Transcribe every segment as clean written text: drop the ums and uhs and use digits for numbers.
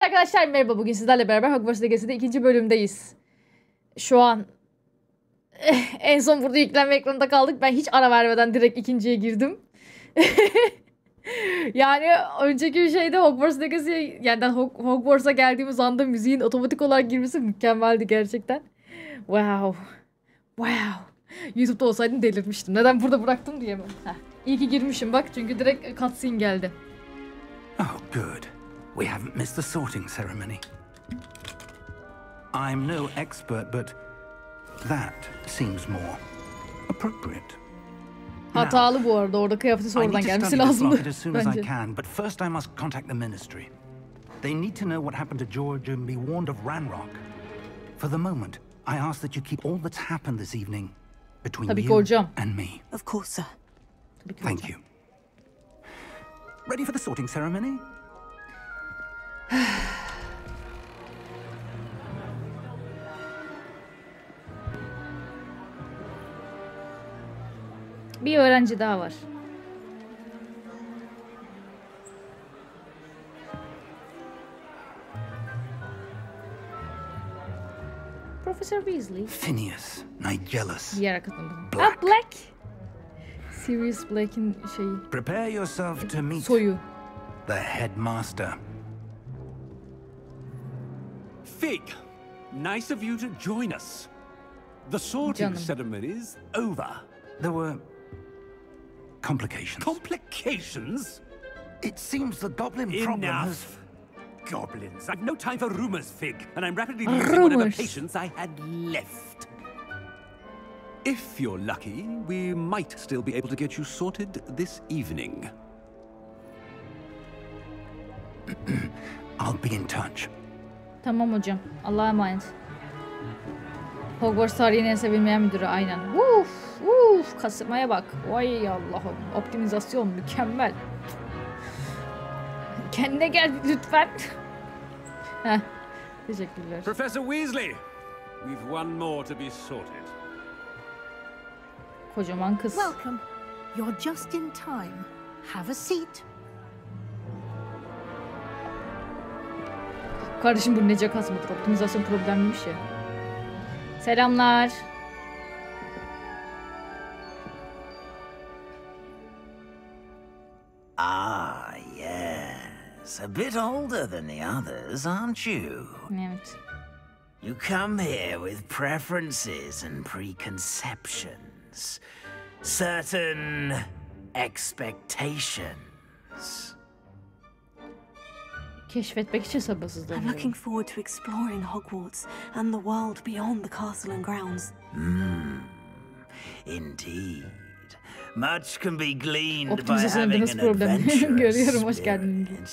Arkadaşlar merhaba, bugün sizlerle beraber Hogwarts Legacy'de 2. bölümdeyiz. Şu an en son burada yüklenme ekranında kaldık. Ben hiç ara vermeden direkt 2.'ye girdim. Yani önceki bir şeyde Hogwarts Legacy'ye, yani Hogwarts'a geldiğimiz anda müziğin otomatik olarak girmesi mükemmeldi gerçekten. Wow. Wow. YouTube'da olsaydım delirmiştim. Neden burada bıraktım diye mi? İyi ki girmişim bak, çünkü direkt cutscene geldi. Oh, good. We haven't missed the sorting ceremony. I'm no expert, but that seems more appropriate. Hatalı bu arada. Orada kıyafeti sonradan gelmesi lazımdı bence. But first I must contact the ministry. They need to know what happened to George and be warned of Ranrock. For the moment, I ask that you keep all that's happened this evening between you and me. Of course, sir. Thank you. Ready for the sorting ceremony? Bir öğrenci daha var. Professor Weasley. Phineas, Nigellus. Diğer katılımcı. Black. Black. Sirius Black'in şeyi. Prepare yourself to meet soyu. The headmaster. Fig, nice of you to join us. The sorting ceremony's over. There were complications. Complications? It seems the goblin problem has... Goblins. I've no time for rumors, Fig, and I'm rapidly losing whatever patience I had left. If you're lucky, we might still be able to get you sorted this evening. I'll be in touch. Tamam hocam. Allah'a emanet. Hogwarts tarihinin en sevilmeyen müdürü aynen. Kasırmaya bak. Vay Allah'ım. Optimizasyon mükemmel. Kendine gel lütfen. Teşekkürler. Professor Weasley, we've one more to be sorted. Kocaman kız. Welcome. You're just in time. Have a seat. Kardeşim bu nece kasmadır. Optimizasyon problemliymiş ya. Selamlar. Ah, yes. A bit older than the others, aren't you? Evet. You come here with preferences and preconceptions. Certain expectations. Keşfetmek için sabırsızlanıyorum. I'm looking forward to exploring Hogwarts and the world beyond the castle and grounds. Indeed. Much can be gleaned by Optimizasyonda having nasıl an problem? adventurous Görüyorum, hoş geldin. experience.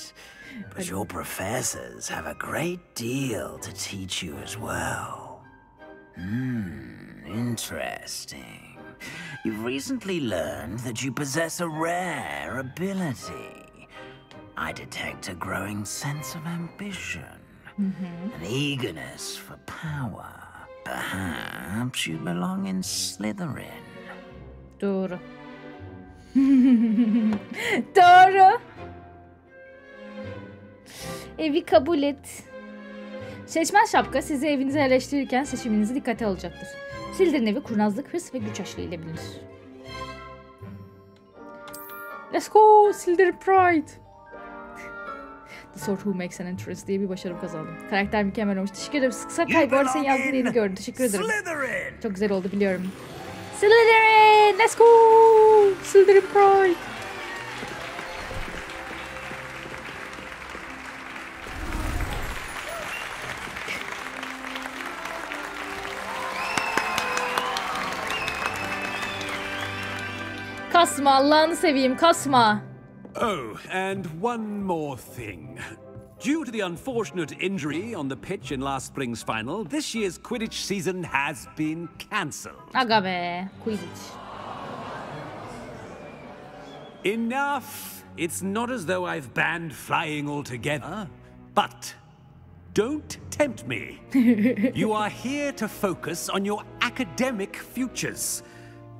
But your professors have a great deal to teach you as well. Interesting. You've recently learned that you possess a rare ability. I detect a growing sense of ambition, an eagerness for power. Perhaps you belong in Slytherin. Doğru. Doğru. Evi kabul et. Seçmen şapka sizi evinize yerleştirirken seçiminizi dikkate alacaktır. Slytherin evi kurnazlık, hırs ve güç aşkı ile bilinir. Let's go Slytherin Pride. The Sort Who Makes an Entrance diye bir başarım kazandım. Karakter mükemmel olmuş. Teşekkür ederim. Kısa kayboldu, senin yazdığını yeni gördüm. Teşekkür ederim. Slytherin. Çok güzel oldu biliyorum. Slytherin! Let's go! Slytherin Pride! Kasma, Allah'ını seveyim, kasma. Oh, and one more thing. Due to the unfortunate injury on the pitch in last spring's final, this year's Quidditch season has been cancelled. Aga be, Quidditch. Enough! It's not as though I've banned flying altogether, but don't tempt me. You are here to focus on your academic futures.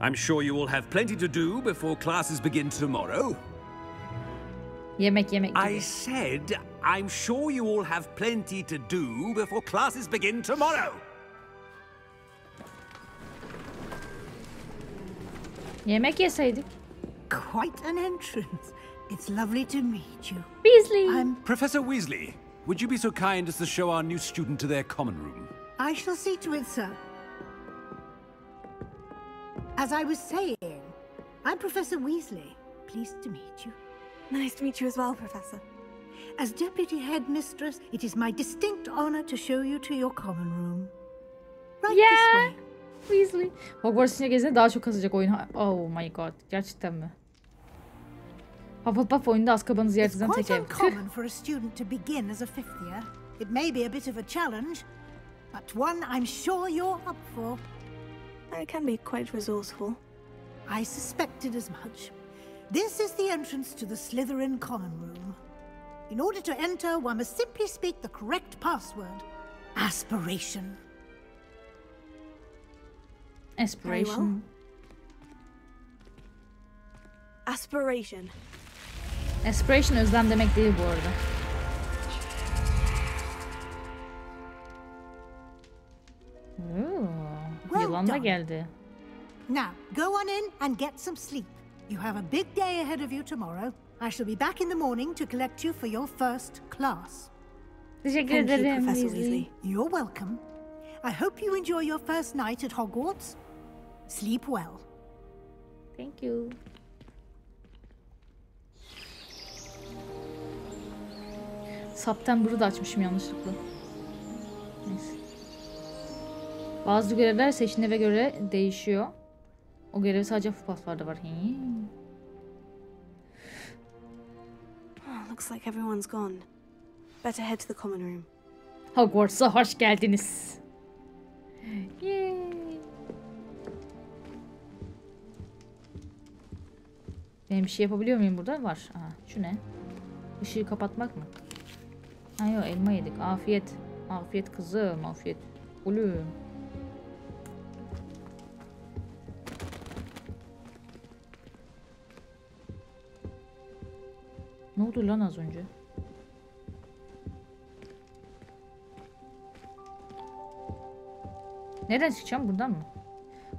I'm sure you will have plenty to do before classes begin tomorrow. Yemek gibi. I said I'm sure you all have plenty to do before classes begin tomorrow. Yemek yeseydik. Quite an entrance. It's lovely to meet you. Weasley. Professor Weasley, would you be so kind as to show our new student to their common room? I shall see to it, sir. As I was saying, I'm Professor Weasley. Pleased to meet you. Nice to meet you as well, Professor. As Deputy Headmistress, it is my distinct honor to show you to your common room. Right this way. Weasley. Hogwarts içine gezine daha çok kazacak oyun. Oh my god. Gerçekten mi? Hufflepuff oyunda Azkaban'ı ziyaret eden tek ev. It's quite uncommon for a student to begin as a fifth year. It may be a bit of a challenge, but one I'm sure you're up for. I can be quite resourceful. I suspected as much. This is the entrance to the Slytherin common room. In order to enter, one must simply speak the correct password. Aspiration. Aspiration. Well. Aspiration. Aspiration özlem demek değil bu arada. Yılan da geldi. Now, go on in and get some sleep. You have a big day ahead of you tomorrow. I shall be back in the morning to collect you for your first class. Teşekkür Thank you, ederim Professor Weasley. Weasley. You're welcome. I hope you enjoy your first night at Hogwarts. Sleep well. Thank you. September'ı da açmışım yanlışlıkla. Neyse. Bazı görevler seçtiğine göre değişiyor. O görev sadece Hufflepuff'larda var. Oh, looks like everyone's gone. Better head to the common room. Hogwarts'a hoş geldiniz. Yay. Ben bir şey yapabiliyor muyum burada? Var. Aha, şu ne? Işığı kapatmak mı? Ha yok, elma yedik. Afiyet. Afiyet kızım. Afiyet. Oğlum. Ne oldu lan az önce? Nereden çıkacağım? Buradan mı?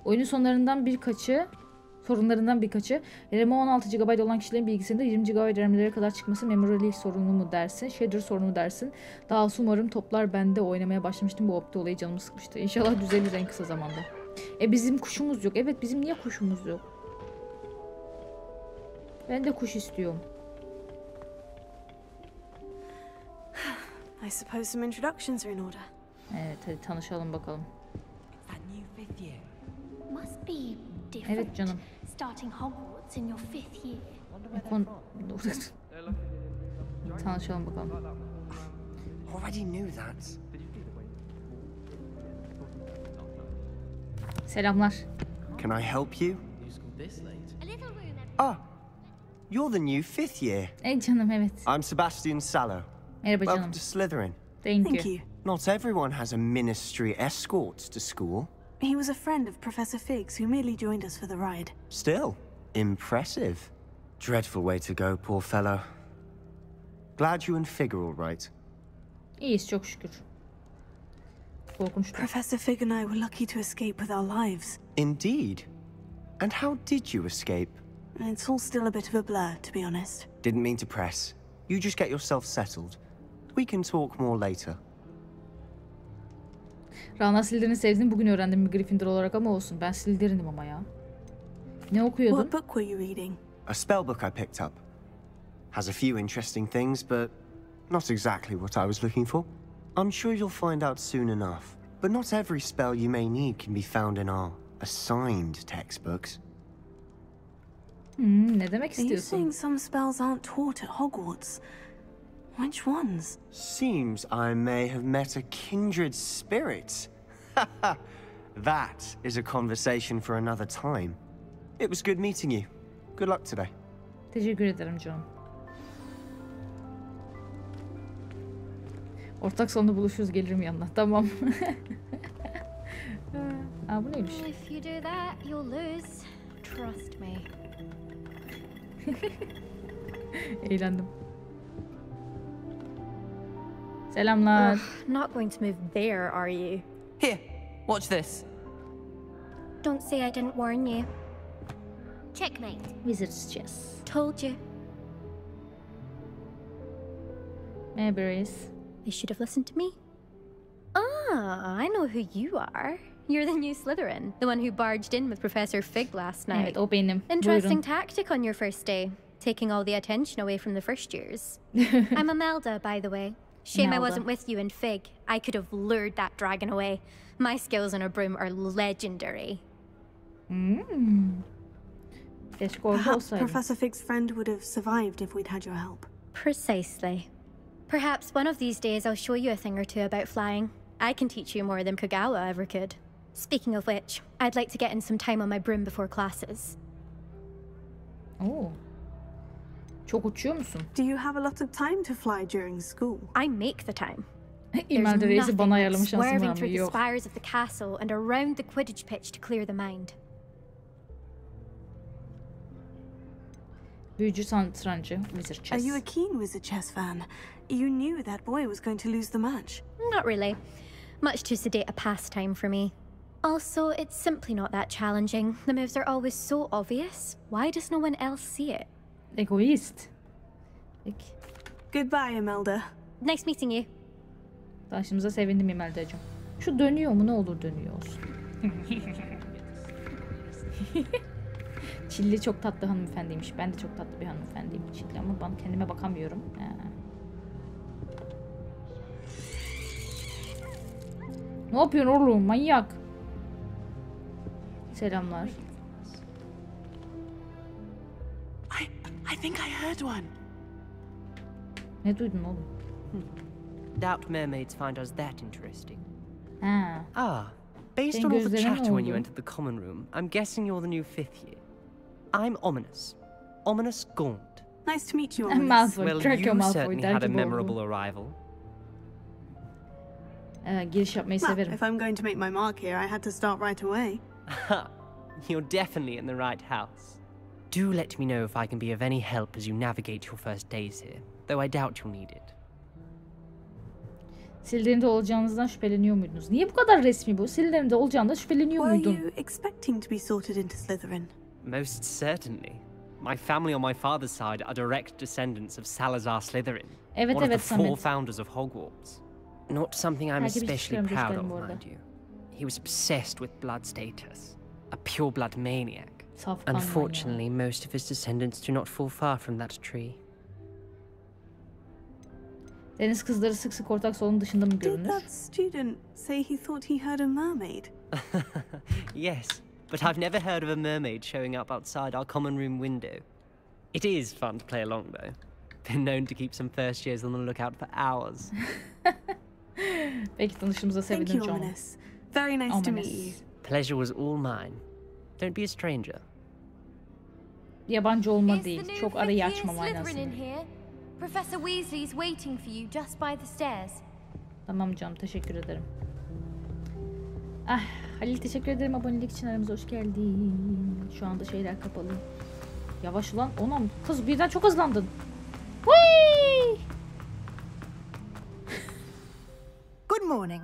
Oyunun sorunlarından birkaçı RAM'i 16 GB olan kişilerin bilgisayarında 20 GB RAM'lere kadar çıkması memory sorunu mu dersin? Shader sorunu mu dersin? Daha umarım toplar bende oynamaya başlamıştım. Bu opti olayı canımı sıkmıştı. İnşallah düzelir en kısa zamanda. Bizim kuşumuz yok. Evet, bizim niye kuşumuz yok? Ben de kuş istiyorum. I suppose some introductions are in order. Evet, hadi tanışalım bakalım. Must be different. Evet canım. Starting Hogwarts in your 5th year. Tanışalım bakalım. Already knew that. Selamlar. Can I help you? Ah, you're the new 5th year. Canım, evet. I'm Sebastian Sallow. Merhaba Welcome canım. to Slytherin. Thank you. Not everyone has a ministry escort to school. He was a friend of Professor Fig's who merely joined us for the ride. Still, impressive. Dreadful way to go, poor fellow. Glad you and Fig are all right. İyiyiz çok şükür. Korkunçtu. Professor Fig and I were lucky to escape with our lives. Indeed. And how did you escape? It's all still a bit of a blur, to be honest. Didn't mean to press. You just get yourself settled. We can talk more later. Rana Slytherin'i sevdiğini bugün öğrendim bir Gryffindor olarak ama olsun. Ben Slytherin'im ama ya. Ne okuyordun? What book were you reading? A spell book I picked up. Has a few interesting things, but not exactly what I was looking for. I'm sure you'll find out soon enough. But not every spell you may need can be found in our assigned textbooks. Ne demek Are you istiyorsun? saying some spells aren't taught at Hogwarts? Which ones? Seems I may have met a kindred spirit. That is a conversation for another time. It was good meeting you. Good luck today. Teşekkür ederim canım. Ortak sonunda buluşuruz, gelirim yanına. Tamam. Aa, bu neymiş? If you do that, you'll lose. Trust me. Eğlendim. Selamlar. Not going to move there, are you? Here, watch this. Don't say I didn't warn you. Checkmate. Wizard's chess. Told you. Mayberries. They should have listened to me. Ah, I know who you are. You're the new Slytherin, the one who barged in with Professor Fig last night. Evet, o benim. Interesting Buyurun. tactic on your first day, taking all the attention away from the first years. I'm Imelda, by the way. Shame I wasn't with you in Fig. I could have lured that dragon away. My skills on a broom are legendary. Perhaps Professor Fig's friend would have survived if we'd had your help. Precisely. Perhaps one of these days I'll show you a thing or two about flying. I can teach you more than Kogawa ever could. Speaking of which, I'd like to get in some time on my broom before classes. Oo. Çok uçuyor musun? Do you have a lot of time to fly during school? I make the time. İmelda Reis'i bana ayarlama şansım var swerving mı? through the Yok. spires of the castle and around the Quidditch pitch to clear the mind. Büyücü satrancı. Wizard chess. Are you a keen Wizard chess fan? You knew that boy was going to lose the match. Not really. Much too sedate a pastime for me. Also, it's simply not that challenging. The moves are always so obvious. Why does no one else see it? Egoist. Peki. Goodbye, Imelda. Nice meeting you. Tanıştığımıza sevindim İmelda'cığım. Şu dönüyor mu? Ne olur dönüyor olsun. Çilli çok tatlı hanımefendiymiş. Ben de çok tatlı bir hanımefendiyim Çilli ama ben kendime bakamıyorum. Ne yapıyorsun oğlum? Manyak. Selamlar. I think I heard one. Ne duydun oğlum? Doubt mermaids find us that interesting. Ha. Based on all the chatter when you entered the common room, I'm guessing you're the new 5th year. I'm Ominous. Ominous Gaunt. Nice to meet you, Ominous. Malfoy, Well, Draco you Malfoy, certainly had a memorable arrival. Giriş yapmayı severim. If I'm going to make my mark here, I had to start right away. You're definitely in the right house. Do let me know if I can be of any help as you navigate your first days here, though I doubt you'll need it. Slytherin'de olacağınızdan şüpheleniyor muydunuz? Niye bu kadar resmi bu? Slytherin'de olacağından şüpheleniyor muydun? Were you expecting to be sorted into Slytherin? Most certainly. My family on my father's side are direct descendants of Salazar Slytherin, one of the 4 founders of Hogwarts. Not something I'm especially proud of, mind you. He was obsessed with blood status, a pure-blood maniac. Unfortunately, most of his descendants do not fall far from that tree. Deniz kızları sık sık ortak salonun dışında mı görünür? Did that student say he thought he heard a mermaid? Yes, but I've never heard of a mermaid showing up outside our common room window. It is fun to play along, though. Been known to keep some first years on the lookout for hours. Belki tanıştığımıza sevindim John. Ominous. Very nice to meet you. Pleasure was all mine. Don't be a stranger. Yabancı olma değil. Çok arayı açmam aynasını. Professor Weasley's waiting for you just by the stairs. Tamam canım, teşekkür ederim. Halil teşekkür ederim abonelik için, aramıza hoş geldin. Şu anda şeyler kapalı. Yavaş ulan. Onam kız birden çok hızlandın. Whee! Good morning.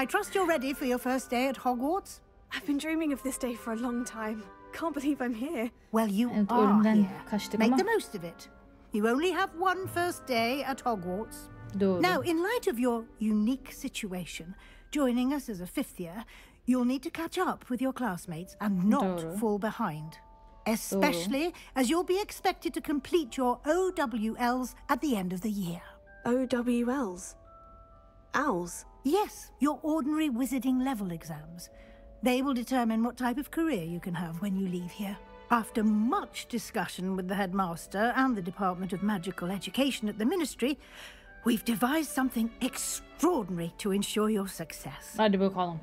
I trust you're ready for your first day at Hogwarts. I've been dreaming of this day for a long time. Can't believe I'm here. Well, you Evet, are ölümden here. kaçtık Make ama. the most of it. You only have one first day at Hogwarts. Doğru. Now, in light of your unique situation, joining us as a 5th year, you'll need to catch up with your classmates and not Doğru. fall behind. Especially as you'll be expected to complete your OWLs at the end of the year. OWLs? Owls? Yes, your ordinary wizarding level exams. They will determine what type of career you can have when you leave here. After much discussion with the headmaster and the Department of Magical Education at the Ministry, we've devised something extraordinary to ensure your success. Hadi bakalım.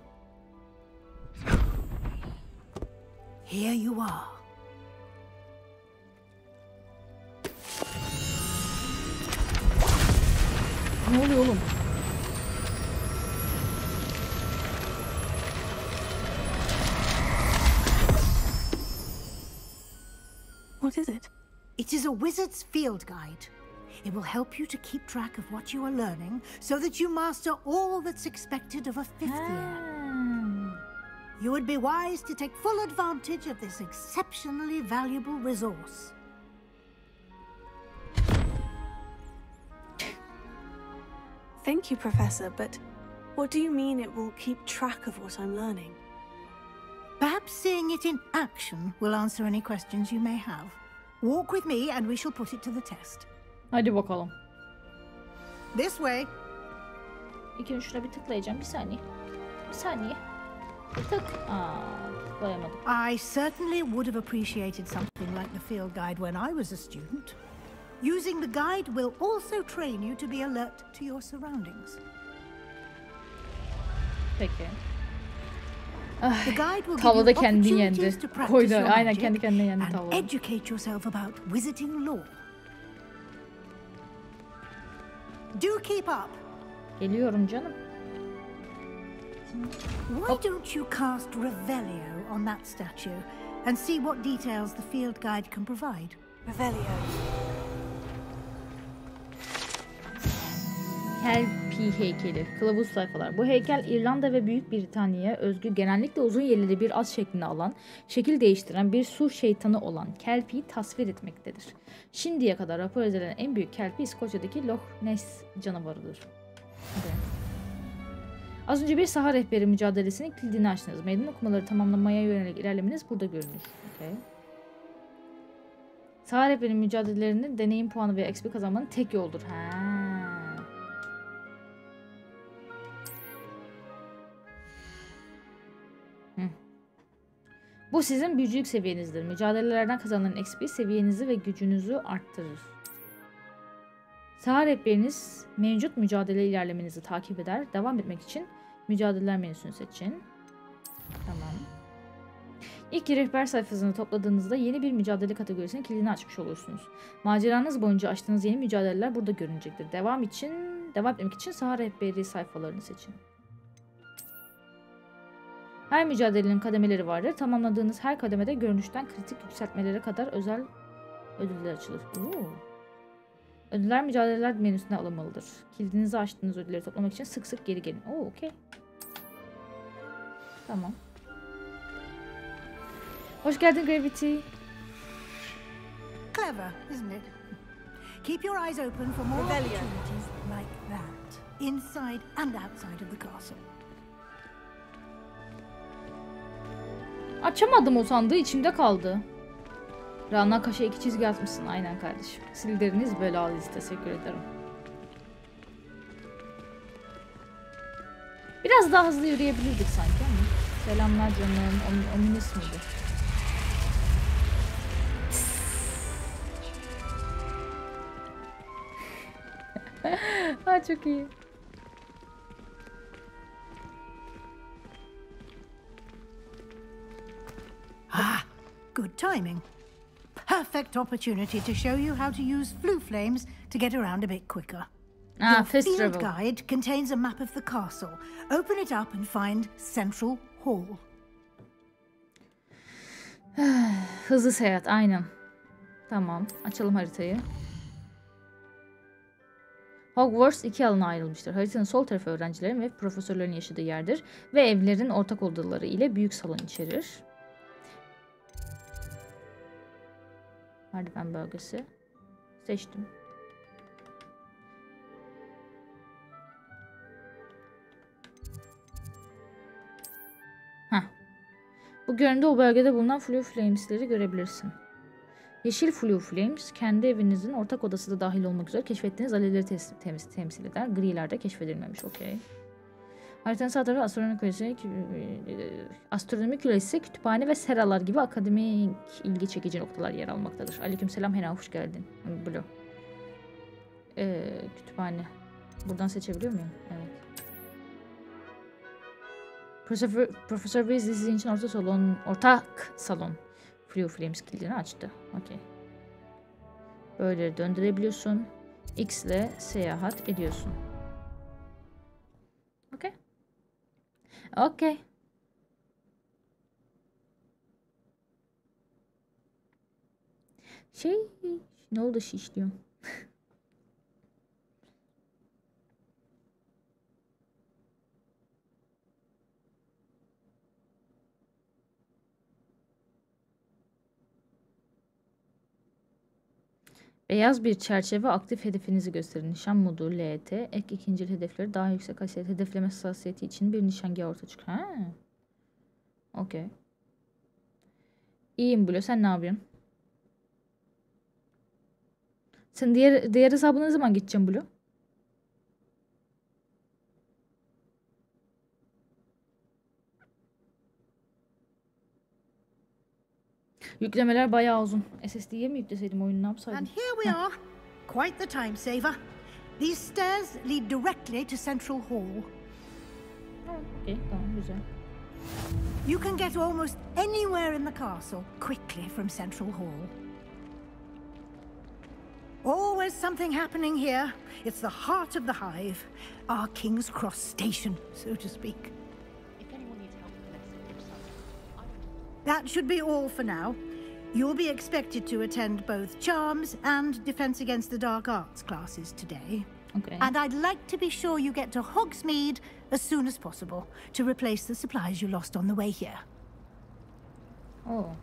Here you are. Ne oluyor oğlum? What is it? It is a wizard's field guide. It will help you to keep track of what you are learning so that you master all that's expected of a 5th year. You would be wise to take full advantage of this exceptionally valuable resource. Thank you, Professor, but what do you mean it will keep track of what I'm learning? Perhaps seeing it in action will answer any questions you may have. Walk with me and we shall put it to the test. Hadi bakalım. This way. İlk önce şuna bir tıklayacağım. Bir saniye. Bir saniye. Tık. Koyamadım. I certainly would have appreciated something like the field guide when I was a student. Using the guide will also train you to be alert to your surroundings. Peki. Tavla da kendini yendi. Koydu. Aynen kendi kendine yendi tavla. Educate yourself about wizarding lore. Do keep up. Geliyorum canım. Why don't you cast Revelio on that statue and see what details the field guide can provide? Revelio. Kelpie heykeli. Kılavuz sayfalar. Bu heykel İrlanda ve Büyük Britanya'ya özgü genellikle uzun yeleli bir az şeklini alan, şekil değiştiren bir su şeytanı olan Kelpie'yi tasvir etmektedir. Şimdiye kadar rapor edilen en büyük Kelpie İskoçya'daki Loch Ness canavarıdır. Okay. Az önce bir saha rehberi mücadelesinin kilidini açtınız. Meydan okumaları tamamlamaya yönelik ilerlemeniz burada görünür. Okay. Saha rehberi mücadelelerinin deneyim puanı ve XP kazanmanın tek yoldur. Bu sizin büyücülük seviyenizdir. Mücadelelerden kazanılan XP seviyenizi ve gücünüzü arttırır. Saha rehberiniz mevcut mücadele ilerlemenizi takip eder. Devam etmek için mücadeleler menüsünü seçin. Tamam. İlk rehber sayfasını topladığınızda yeni bir mücadele kategorisinin kilidini açmış olursunuz. Maceranız boyunca açtığınız yeni mücadeleler burada görünecektir. Devam etmek için saha rehberi sayfalarını seçin. Her mücadelenin kademeleri vardır. Tamamladığınız her kademede görünüşten kritik yükseltmelere kadar özel ödüller açılır. Ödüller mücadeleler menüsüne alınmalıdır. Kilidinizi açtığınız ödülleri toplamak için sık sık geri gelin. Okey. Tamam. Hoş geldin Gravity. Clever, isn't it? Keep your eyes open for more opportunities like that, inside and outside of the castle. Açamadım o sandığı, içimde kaldı. Rana Kaş'a 2 çizgi atmışsın. Aynen kardeşim. Sildiriniz belalı, teşekkür ederim. Biraz daha hızlı yürüyebilirdik sanki ama. Selamlar canım. Ominous miydi? Ha, çok iyi. Good timing. Perfect opportunity to show you how to use flue flames to get around a bit quicker. Your field guide contains a map of the castle. Open it up and find Central Hall. Hızlı seyahat, aynen. Tamam, açalım haritayı. Hogwarts 2 alana ayrılmıştır. Haritanın sol tarafı öğrencilerin ve profesörlerin yaşadığı yerdir ve evlerin ortak odaları ile büyük salon içerir. Merdiven bölgesi. Seçtim. Bu görüntüde o bölgede bulunan Flue Flames'leri görebilirsin. Yeşil Flue Flames, kendi evinizin ortak odası da dahil olmak üzere keşfettiğiniz alevleri temsil eder. Griler de keşfedilmemiş. Okey. Haritanın sağ tarafı astronomi küresi, kütüphane ve seralar gibi akademik ilgi çekici noktalar yer almaktadır. Aleykümselam Hena, hoş geldin. Blue. Kütüphane. Buradan seçebiliyor muyum? Evet. Profesör Weasley sizin için ortak salon Flue Flames kilidini açtı. Okey. Böyle döndürebiliyorsun. X ile seyahat ediyorsun. Okey. Okey. Ne oldu şiş diyorum. Beyaz bir çerçeve aktif hedefinizi gösterir. Nişan modu LT. Ek ikinci hedefleri daha yüksek hedefleme hassasiyeti için bir nişangah ortaya çıkıyor. Ha. Okey. İyiyim Blue. Sen ne yapıyorsun? Sen diğer hesabına ne zaman gideceksin Blue? Yüklemeler bayağı uzun. SSD'ye mi yükleseydim oyunu, ne yapsaydım? And here we are. Quite the time saver. These stairs lead directly to Central Hall. Okay, tamam, güzel. You can get almost anywhere in the castle quickly from Central Hall. Always something happening here. It's the heart of the hive. Our King's Cross station, so to speak. That should be all for now. You'll be expected to attend both Charms and Defense Against the Dark Arts classes today. Okay. And I'd like to be sure you get to Hogsmeade as soon as possible to replace the supplies you lost on the way here. Oh.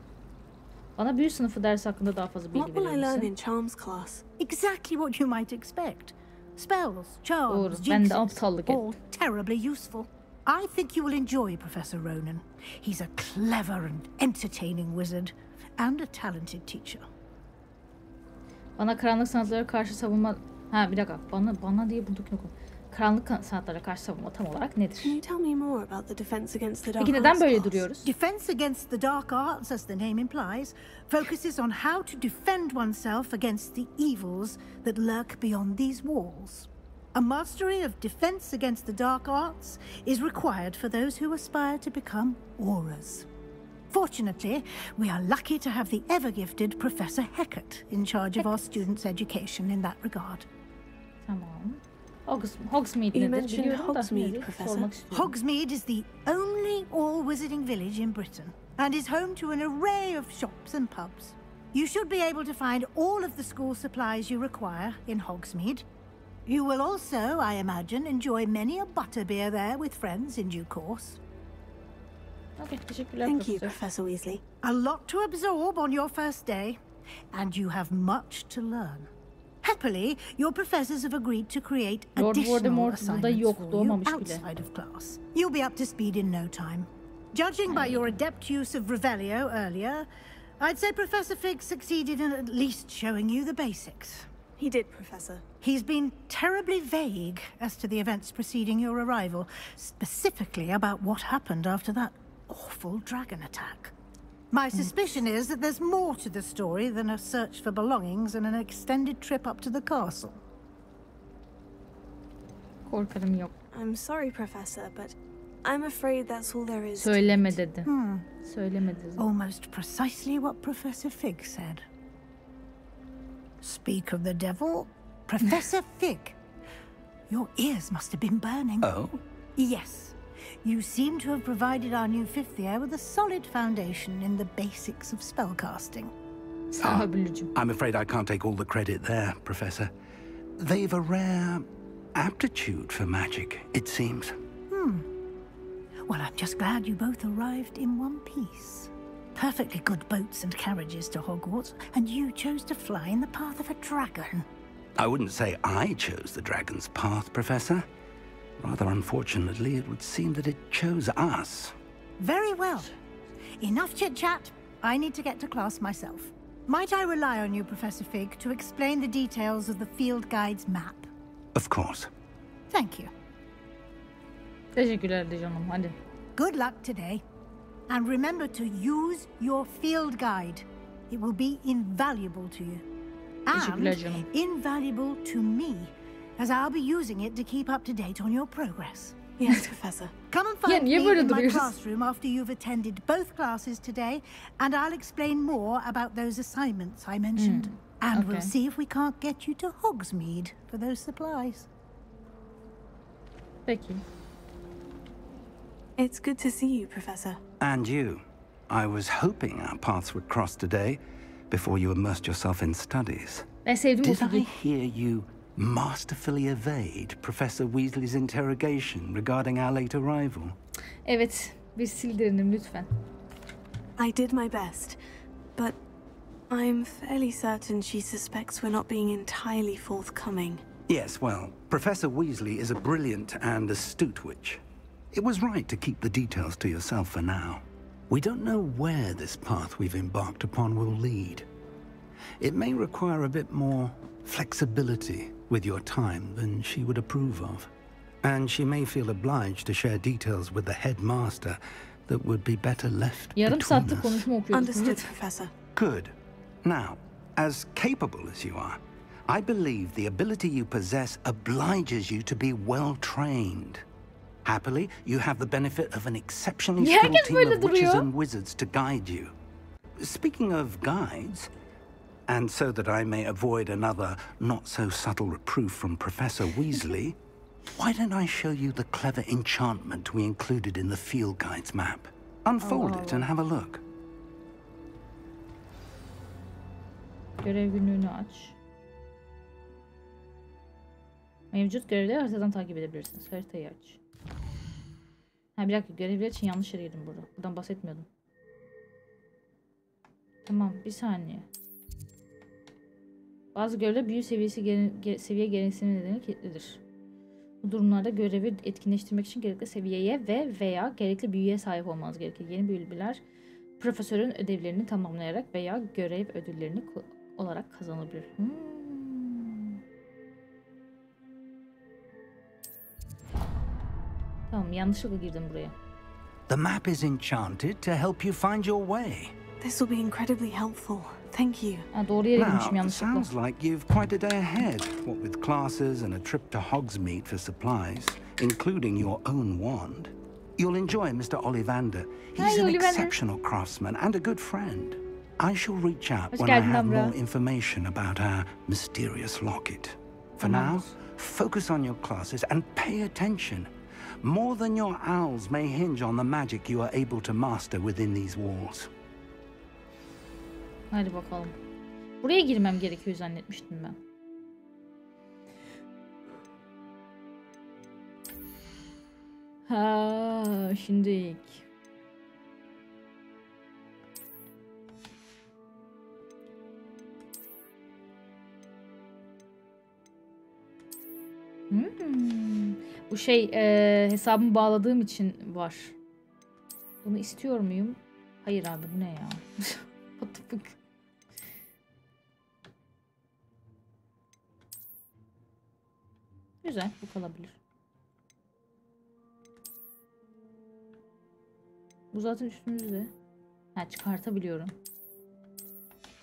Bana büyü sınıfı dersi hakkında daha fazla bilgi verir misin? What will I learn in Charms class? Exactly what you might expect. Spells, charms, jinxes, all terribly useful. I think you will enjoy Professor Ronan. He's a clever and entertaining wizard and a talented teacher. Bana karanlık sanatlara karşı savunma... Ha bir dakika. Bana diye buradaki oku. Karanlık sanatlara karşı savunma tam olarak nedir? Can you tell me more about the Defense Against the Dark Arts? Peki neden böyle duruyoruz? Defense Against the Dark Arts, as the name implies, focuses on how to defend oneself against the evils that lurk beyond these walls. A mastery of Defense Against the Dark Arts is required for those who aspire to become Aurors. Fortunately, we are lucky to have the ever-gifted Professor Hecat in charge of our students' education in that regard. Tamam. Hogsmeade you nedir? mentioned Hogsmeade, Professor. Hogsmeade is the only all-wizarding village in Britain and is home to an array of shops and pubs. You should be able to find all of the school supplies you require in Hogsmeade. You will also, I imagine, enjoy many a butterbeer there with friends in due course. Okay, teşekkürler Thank you, Professor Weasley. A lot to absorb on your first day, and you have much to learn. Happily, your professors have agreed to create additional assignments for you outside of class. You'll be up to speed in no time. Judging by your adept use of Revelio earlier, I'd say Professor Fig succeeded in at least showing you the basics. He did, Professor. He's been terribly vague as to the events preceding your arrival, specifically about what happened after that awful dragon attack. My suspicion is that there's more to the story than a search for belongings and an extended trip up to the castle. Korkarım yok. I'm sorry, Professor, but I'm afraid that's all there is. Söyleme dedi. Söyleme dedi. Almost precisely what Professor Fig said. Speak of the devil, Professor Fig. Your ears must have been burning. Oh? Yes. You seem to have provided our new fifth year with a solid foundation in the basics of spellcasting. I'm afraid I can't take all the credit there, Professor. They've a rare aptitude for magic, it seems. Well, I'm just glad you both arrived in one piece. Perfectly good boats and carriages to Hogwarts, and you chose to fly in the path of a dragon. I wouldn't say I chose the dragon's path, Professor. Rather unfortunately, it would seem that it chose us. Very well. Enough chit-chat. I need to get to class myself. Might I rely on you, Professor Fig, to explain the details of the field guide's map? Of course. Thank you. Teşekkürler canım, hadi. Good luck today. And remember to use your field guide. It will be invaluable to you. Teşekkürler canım. Invaluable to me, as I'll be using it to keep up to date on your progress. Yes, Professor. Come and find me in my classroom after you've attended both classes today, and I'll explain more about those assignments I mentioned. And we'll see if we can't get you to Hogsmeade for those supplies. Peki. It's good to see you, Professor. And you. I was hoping our paths would cross today, before you immersed yourself in studies. Did I hear you masterfully evade Professor Weasley's interrogation regarding our late arrival? Evet, bir sildirelim lütfen. I did my best, but I'm fairly certain she suspects we're not being entirely forthcoming. Yes, well, Professor Weasley is a brilliant and astute witch. It was right to keep the details to yourself for now. We don't know where this path we've embarked upon will lead. It may require a bit more flexibility with your time than she would approve of. And she may feel obliged to share details with the headmaster that would be better left between us. Understood, Professor. Good. Now, as capable as you are, I believe the ability you possess obliges you to be well-trained. Happily, you have the benefit of an exceptionally skilled team of witches and wizards to guide you. Speaking of guides, and so that I may avoid another not-so-subtle reproof from Professor Weasley, why don't I show you the clever enchantment we included in the field guide's map? Unfold it and have a look. Görev günlüğünü aç. Mevcut görevleri haritadan takip edebilirsiniz. Haritayı aç. Ha bir dakika, görevler için yanlış yere girdim burada. Buradan bahsetmiyordum. Tamam, bir saniye. Bazı görevler büyü seviye gereksinimi nedeniyle kilitlidir. Bu durumlarda görevi etkinleştirmek için gerekli seviyeye veya gerekli büyüye sahip olmanız gerekir. Yeni büyüler profesörün ödevlerini tamamlayarak veya görev ödüllerini olarak kazanılabilir. Tamam, yanlışlıkla girdim buraya. The map is enchanted to help you find your way. This will be incredibly helpful. Thank you. Doğru yere girmişim yanlışlıkla. Sounds like you've quite a day ahead. What with classes and a trip to Hogsmeade for supplies, including your own wand. You'll enjoy Mr. Ollivander. He's an exceptional craftsman and a good friend. I shall reach out when I have more information about our mysterious locket. For now, focus on your classes and pay attention. More than your owls may hinge on the magic you are able to master within these walls. Hadi bakalım. Buraya girmem gerekiyor zannetmiştim ben. Ha, şimdi bu şey hesabımı bağladığım için var. Bunu istiyor muyum? Hayır abi, bu ne ya? What the fuck? Güzel, bu kalabilir. Bu zaten üstümüzde. Ha, çıkartabiliyorum.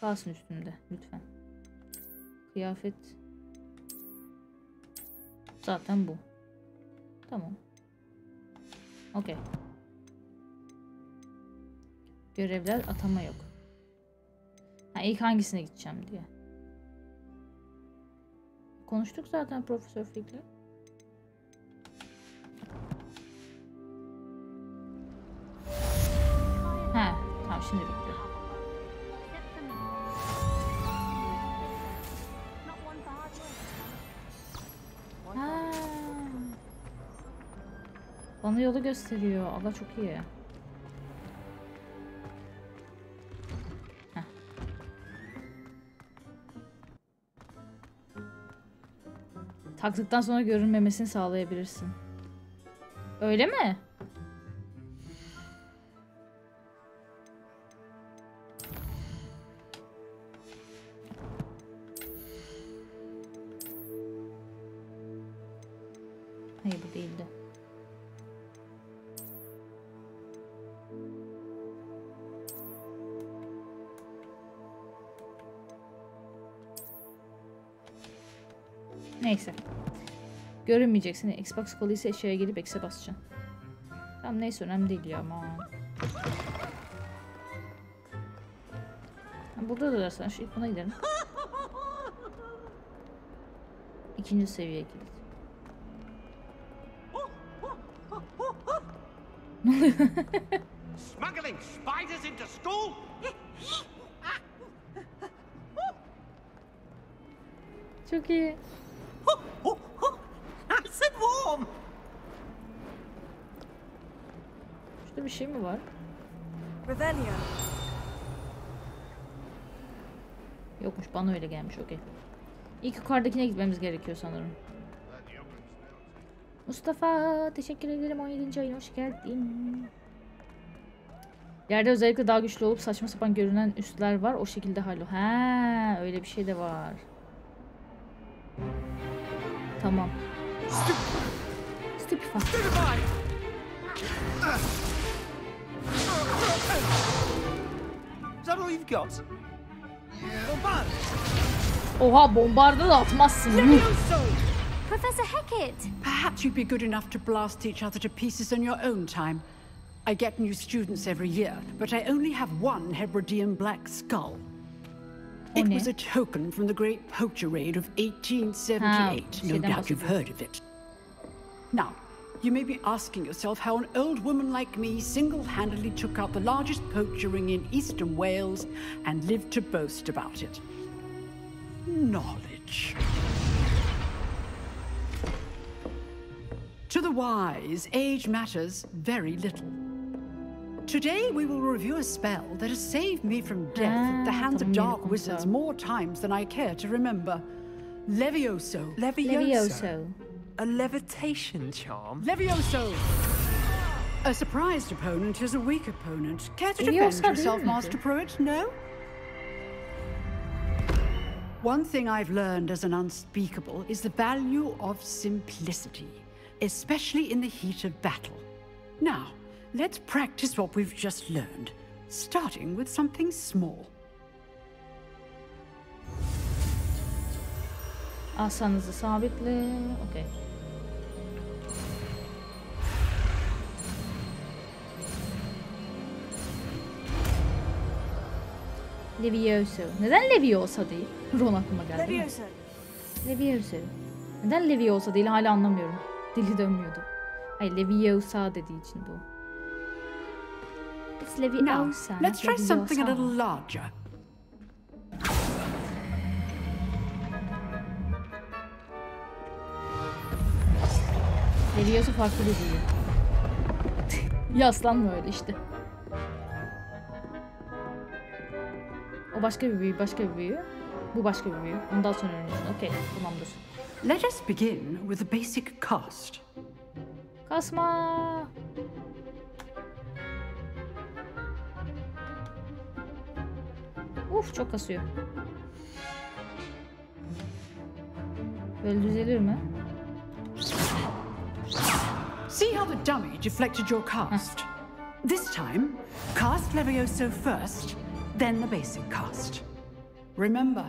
Kalsın üstümde lütfen. Kıyafet. Zaten bu. Tamam. Okey. Görevler, atama yok. Ha, ilk hangisine gideceğim diye. Konuştuk zaten Profesör Fig'le. Ha, tamam, şimdi bitti. Ha. Bana yolu gösteriyor. Aga çok iyi. Taktıktan sonra görünmemesini sağlayabilirsin. Öyle mi? Hayır, bu değildi. Neyse. Görünmeyeceksin. Xbox kolu ise eşyaya gelip X'e basacaksın. Tamam, neyse, önemli değil ya ama. Burada da dersen şu ilk buna gidelim. İkinci seviye kilit. Smuggling spiders into school? Çok iyi. Nice and warm. Şurada bir şey mi var? Revelio. Yokmuş, bana öyle gelmiş. Okey. İlk yukarıdakine gitmemiz gerekiyor sanırım. Mustafa, teşekkür ederim. 17. ayına hoş geldin. Yerde özellikle daha güçlü olup saçma sapan görünen üsler var. O şekilde hallol. Ha, öyle bir şey de var. Tamam. Stupefy. Is that all you've got? Oha, bombarda da atmazsın. Professor Hecat! Perhaps you'd be good enough to blast each other to pieces on your own time. I get new students every year, but I only have one Hebridean black skull. It was a token from the Great Poacher Raid of 1878. No doubt you've heard of it. Now, you may be asking yourself how an old woman like me single-handedly took out the largest poacher ring in eastern Wales and lived to boast about it. Knowledge. To the wise, age matters very little. Today we will review a spell that has saved me from death at the hands of dark wizards more times than I care to remember. Levioso. Levioso. A levitation charm? Levioso! A surprised opponent is a weak opponent. Care to defend yourself, Master Pruitt? No? One thing I've learned as an unspeakable is the value of simplicity, especially in the heat of battle. Now, let's practice what we've just learned, starting with something small. Asanızı sabitle. Okay. Levioso. Neden Leviosa değil? Ron aklıma geldi. Levioso. Levioso. Neden Leviosa değil? Hala anlamıyorum. Dili dönmüyordu. Hayır, Leviosa dediği için bu. It's Leviosa. Now, let's try something a little larger. Leviosa farklı bir büyü. Yaslanma öyle işte. O başka bir büyü, başka bir büyü. Bu başka bir büyü. Ondan sonra öğreniyorsun. Okey, tamamdır. Let us begin with the basic cast. Kasma. Uf, çok kasıyor. Böyle düzelir mi? See how the dummy deflected your cast. This time, cast Levioso first, then the basic cast. Remember,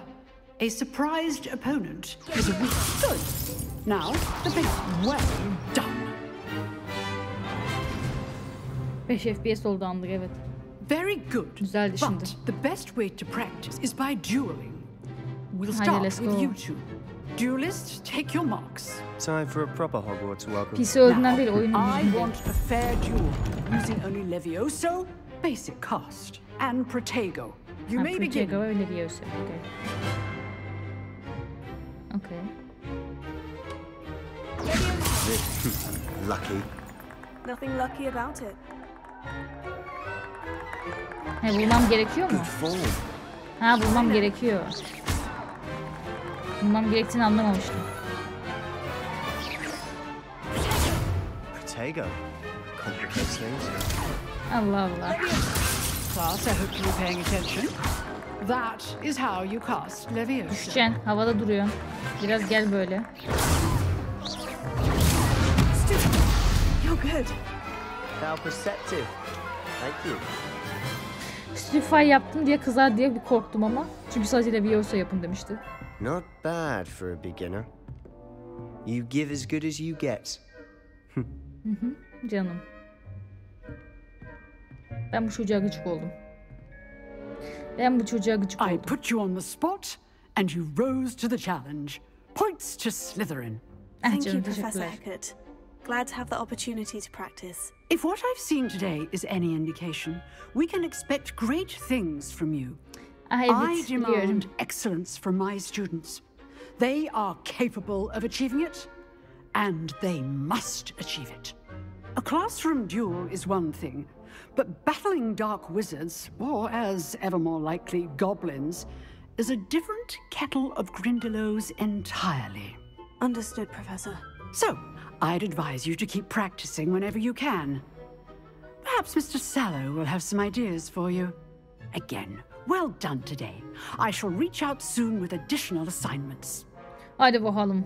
a surprised opponent is a weak foot. Now, the basic, well done. 5 FPS oldu anlık, evet. Very good. Güzeldi şimdi. But the best way to practice is by dueling. We'll start with you two. Duelists, take your marks. Time for a proper Hogwarts welcome. Pisi öldüğünden değil, oyunun I want a fair duel using only Levioso, basic cast, and Protego. You may begin. Protego ve Levioso. Okay. Okay. Lucky. Nothing lucky about it. He, bulmam gerekiyor mu? Ha, bulmam gerekiyor. Bulmam gerektiğini anlamamıştım. Protego. Complicates things. Allah Allah. Class, I hope you're paying attention. That is how you cast Levioso. Düşeceksin, havada duruyor. Biraz gel böyle. You're good. How perceptive. Thank you. Stupefy yaptım diye kızar diye bir korktum ama. Çünkü sadece Levioso yapın demişti. Not bad for a beginner. You give as good as you get. Canım. Ben bu çocuğa gıcık oldum. I put you on the spot and you rose to the challenge. Points to Slytherin. Thank you, Professor Hecat. Glad to have the opportunity to practice. If what I've seen today is any indication, we can expect great things from you. I demand excellence from my students. They are capable of achieving it, and they must achieve it. A classroom duel is one thing, but battling dark wizards, or as ever more likely, goblins, is a different kettle of Grindylows entirely. Understood, Professor. So, I'd advise you to keep practicing whenever you can. Perhaps Mr. Sallow will have some ideas for you. Again, well done today. I shall reach out soon with additional assignments. Hadi bakalım.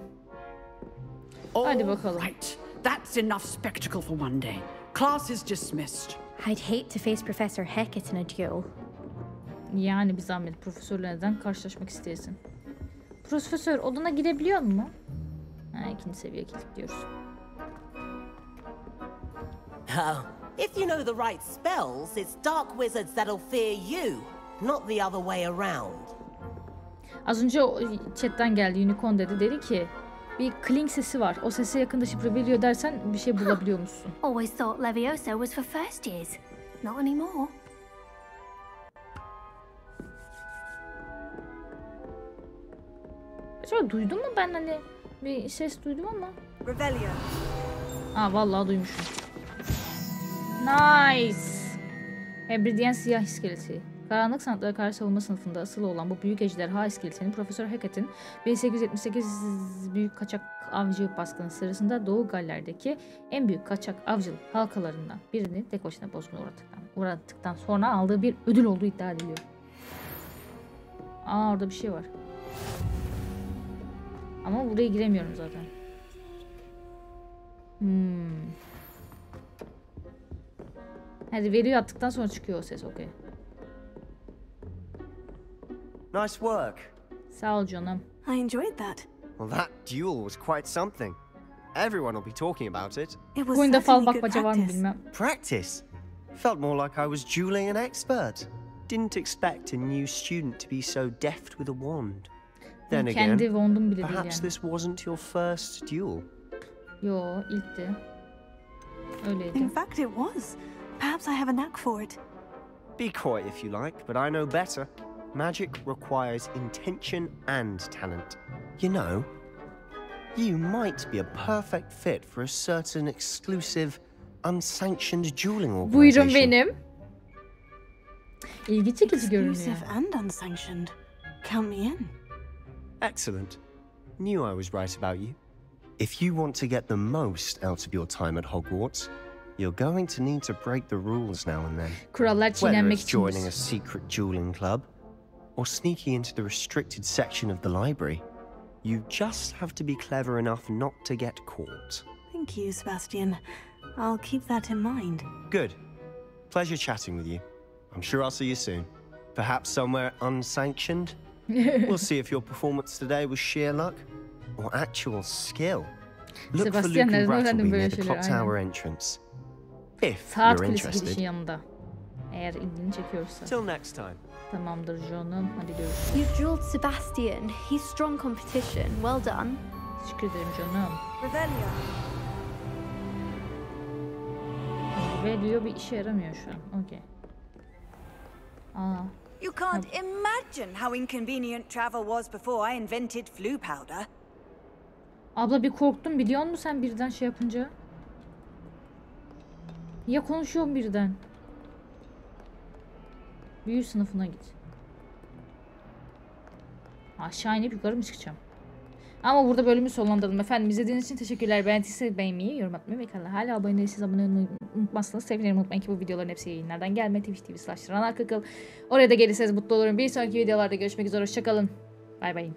Hadi bakalım. All right. That's enough spectacle for one day. Class is dismissed. I'd hate to face Professor Hecat in a duel. Yani bir zahmet profesörle neden karşılaşmak isteyesin? Profesör odana girebiliyor mu? Ha, ikinci seviye kilitliyoruz. Oh, if you know the right spells, it's dark wizards that'll fear you, not the other way around. Az önce chatten geldi, Unicorn dedi ki bir clink sesi var. O sese yakında şifre veriyor dersen bir şey bulabiliyor musun? Always thought Leviosa was for first years. Not anymore. Acaba duydun mu ben hani bir ses duydum ama. Revelio. Aa vallahi duymuşum. Nice. Hebridean siyah iskeleti. Karanlık sanatlara karşı savunma sınıfında asılı olan bu büyük ejderha iskeletinin Profesör Hecat'in 1878 büyük kaçak avcı baskını sırasında Doğu Galler'deki en büyük kaçak avcılık halkalarından birini tek başına bozguna uğrattıktan sonra aldığı bir ödül olduğu iddia ediliyor. Aa orada bir şey var. Ama buraya giremiyorum zaten. Hadi veriyor attıktan sonra çıkıyor o ses, okey. Nice work. Sağ ol canım. I enjoyed that. Well, that duel was quite something. Everyone will be talking about it. It was Oyunda fal certainly good bakmaca var mı practice. bilmem. Practice? Felt more like I was dueling an expert. Didn't expect a new student to be so deft with a wand. Then again, Kendi wand'um bile değil perhaps yani. this wasn't your first duel. Yo, ilkti. Öyleydi. In fact, it was. Perhaps I have a knack for it. Be coy if you like, but I know better. Magic requires intention and talent. You know, you might be a perfect fit for a certain exclusive, unsanctioned dueling organization. Buyurun benim. İlgi çekici görünüyor. Exclusive and unsanctioned. Count me in. Excellent. Knew I was right about you. If you want to get the most out of your time at Hogwarts, you're going to need to break the rules now and then. Kurallar Whether çiğnenmek it's için. joining a secret dueling club or sneaking into the restricted section of the library, you just have to be clever enough not to get caught. Thank you, Sebastian. I'll keep that in mind. Good. Pleasure chatting with you. I'm sure I'll see you soon. Perhaps somewhere unsanctioned? We'll see if your performance today was sheer luck or actual skill. Look for Luke and Brattleby near the clock tower entrance. If Saat you're kulesi interested. girişi yanında. Eğer ilgini çekiyorsa. Till next time. Tamamdır canım. Hadi görüşürüz. You drilled Sebastian. He's strong competition. Well done. Teşekkür ederim canım. Revelio. Revelio bir işe yaramıyor şu an. Okey. Aa. You can't imagine how inconvenient travel was before I invented Floo powder. Abla bir korktum biliyor musun sen birden şey yapınca? Ya konuşuyorum birden. Büyü sınıfına git. Aşağı inip yukarı mı çıkacağım? Ama burada bölümü sonlandıralım efendim. İzlediğiniz için teşekkürler. Beğendiyseniz beğenmeyi, yorum atmayı ve kanala hala abone değilseniz abone olmayı unutmazsanız sevinirim. Unutmayın ki bu videoların hepsi yayınlardan gelme. Twitch.tv/ranarkakıl. Oraya da gelirseniz mutlu olurum. Bir sonraki videolarda görüşmek üzere. Hoşçakalın. Bay bay.